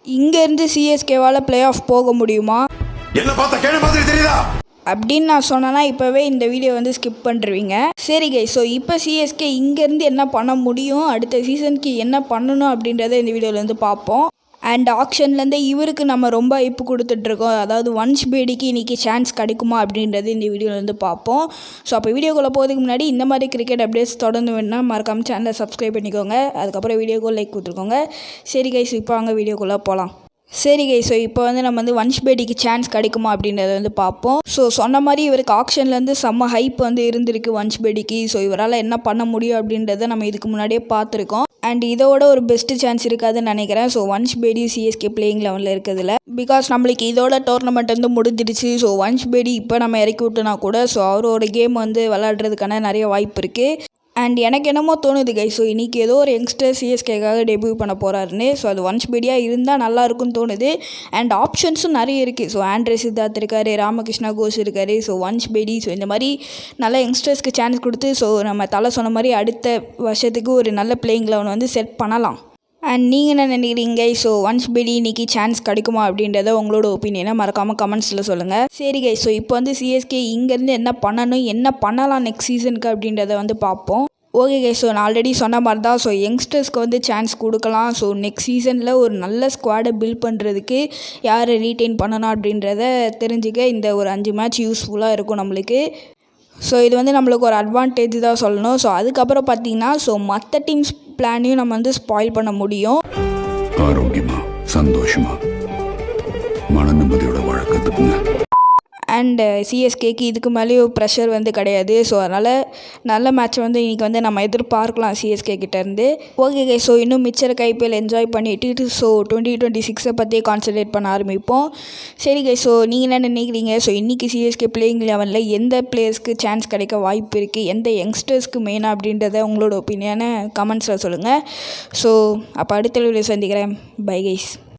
இங்கேருந்து சிஎஸ்கேவால் play off போக முடியுமா அப்படின்னு நான் சொன்னேன்னா இப்போவே இந்த வீடியோ வந்து ஸ்கிப் பண்ணுருவீங்க. சரி கைஸ், ஸோ இப்போ சிஎஸ்கே இங்கேருந்து என்ன பண்ண முடியும், அடுத்த சீசனுக்கு என்ன பண்ணணும் அப்படின்றத இந்த வீடியோவில் வந்து பார்ப்போம். அண்ட் ஆக்ஷன்லேருந்து இவருக்கு நம்ம ரொம்ப ஹைப்பு கொடுத்துட்ருக்கோம், அதாவது வன்ஷ் பேடிக்கு இன்றைக்கி சான்ஸ் கிடைக்குமா அப்படின்றது இந்த வீடியோவில் வந்து பார்ப்போம். ஸோ அப்போ வீடியோக்குள்ளே போகிறதுக்கு முன்னாடி இந்த மாதிரி கிரிக்கெட் அப்டேட்ஸ் தொடர்ந்து வேணும்னா மறக்காமல் சேனலை சப்ஸ்கிரைப் பண்ணிக்கோங்க. அதுக்கப்புறம் வீடியோக்கு லைக் கொடுத்துருக்கோங்க. சரி கைஸ், இப்போ வாங்க வீடியோக்குள்ளே போகலாம். சரி கைஸ், ஸோ இப்போ வந்து நம்ம வந்து வன்ஷ் பேடிக்கு சான்ஸ் கிடைக்குமா அப்படின்றத வந்து பார்ப்போம். ஸோ சொன்ன மாதிரி இவருக்கு ஆக்ஷன்லேருந்து செம்ம ஹைப் வந்து இருந்திருக்கு வன்ஷ் பேடிக்கு. ஸோ இவரால் என்ன பண்ண முடியும் அப்படின்றத நம்ம இதுக்கு முன்னாடியே பார்த்துருக்கோம். அண்ட் இதோட ஒரு பெஸ்ட்டு சான்ஸ் இருக்காதுன்னு நினைக்கிறேன். So Vansh Bedi CSK playing லெவலில் இருக்கிறதுல, பிகாஸ் நம்மளுக்கு இதோட டோர்னமெண்ட் வந்து முடிஞ்சிடுச்சு. ஸோ வன்ஷ் பேடி இப்போ நம்ம இறக்கி விட்டோன்னா கூட ஸோ அவரோட கேம் வந்து விளாட்றதுக்கான நிறைய வாய்ப்பு இருக்குது. அண்ட் எனக்கு என்னமோ தோணுது கைஸ், ஸோ இன்றைக்கி ஏதோ ஒரு யங்ஸ்டர் சிஎஸ்கேக்காக டெபியூ பண்ண போகிறாருன்னு. ஸோ அது வன்ஷ் பேடியாக இருந்தால் நல்லாயிருக்குன்னு தோணுது. அண்ட் ஆப்ஷன்ஸும் நிறைய இருக்குது. ஸோ ஆண்ட்ரே சித்தார்த் இருக்கார், ராமகிருஷ்ணா கோஷ் இருக்கார், ஸோ வன்ஷ் பேடி. ஸோ இந்த மாதிரி நல்ல யங்ஸ்டர்ஸ்க்கு சான்ஸ் கொடுத்து ஸோ நம்ம தலை சொன்ன மாதிரி அடுத்த வருஷத்துக்கு ஒரு நல்ல பிளேயிங் லெவன் வந்து செட் பண்ணலாம். அண்ட் நீங்கள் என்ன நினைக்கிறீங்க? ஸோ வன்ஷ் பேடி இன்றைக்கி சான்ஸ் கிடைக்குமா அப்படின்றத உங்களோட ஒப்பீனியனை மறக்காமல் கமெண்ட்ஸில் சொல்லுங்கள். சரி கைஸ், ஸோ இப்போ வந்து சிஎஸ்கே இங்கேருந்து என்ன பண்ணணும், என்ன பண்ணலாம் நெக்ஸ்ட் சீசனுக்கு அப்படின்றத வந்து பார்ப்போம். ஓகே கைஸ், ஸோ நான் ஆல்ரெடி சொன்ன மாதிரி தான். ஸோ யங்ஸ்டர்ஸ்க்கு வந்து சான்ஸ் கொடுக்கலாம். ஸோ நெக்ஸ்ட் சீசனில் ஒரு நல்ல ஸ்குவாடை பில்ட் பண்ணுறதுக்கு யாரை ரீட்டைன் பண்ணணும் அப்படின்றத தெரிஞ்சுக்க இந்த ஒரு 5 மேட்ச் யூஸ்ஃபுல்லாக இருக்கும் நம்மளுக்கு. ஸோ இது வந்து நம்மளுக்கு ஒரு அட்வான்டேஜ் தான் சொல்லணும். ஸோ அதுக்கப்புறம் பார்த்தீங்கன்னா ஸோ மற்ற டீம்ஸ் பிளானையும் நம்ம வந்து ஸ்பாயில் பண்ண முடியும். ஆரோக்கியமா சந்தோஷமா மன நிம்மதியோட வழக்கத்துக்குங்க. அண்ட் சிஎஸ்கேக்கு இதுக்கு மேலேயும் ப்ரெஷர் வந்து கிடையாது. ஸோ அதனால் நல்ல மேட்ச் வந்து இன்றைக்கி வந்து நம்ம எதிர்பார்க்கலாம் சிஎஸ்கே கிட்டேருந்து. ஓகே கைஸ், ஸோ இன்னும் மிச்சர் ஐபிஎல் என்ஜாய் பண்ணிவிட்டு ஸோ 2026 பற்றியே கான்சன்ட்ரேட் பண்ண ஆரம்பிப்போம். சரி கைஸ், ஸோ நீங்கள் என்ன நினைக்கிறீங்க? ஸோ இன்றைக்கி சிஎஸ்கே பிளேயிங் லெவனில் எந்த பிளேயர்ஸ்க்கு சான்ஸ் கிடைக்க வாய்ப்பு இருக்குது, எந்த யங்ஸ்டர்ஸ்க்கு மெயினாக அப்படின்றத உங்களோட ஒப்பீனியனை கமெண்ட்ஸில் சொல்லுங்கள். ஸோ அப்போ அடுத்த வீடியோ சந்திக்கிறேன். Bye guys.